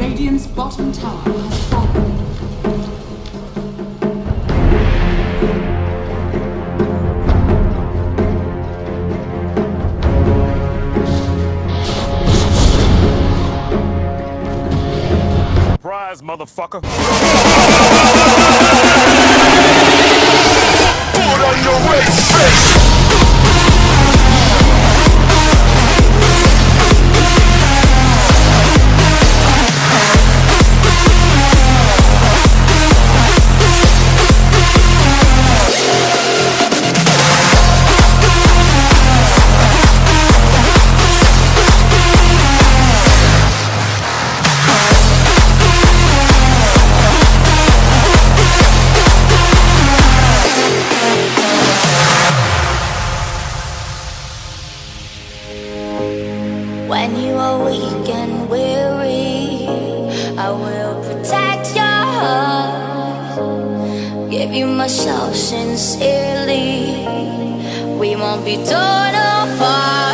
Radiant's bottom tower has fallen. Surprise, motherfucker. Put on your red face. When you are weak and weary, I will protect your heart. Give you myself sincerely. We won't be torn apart.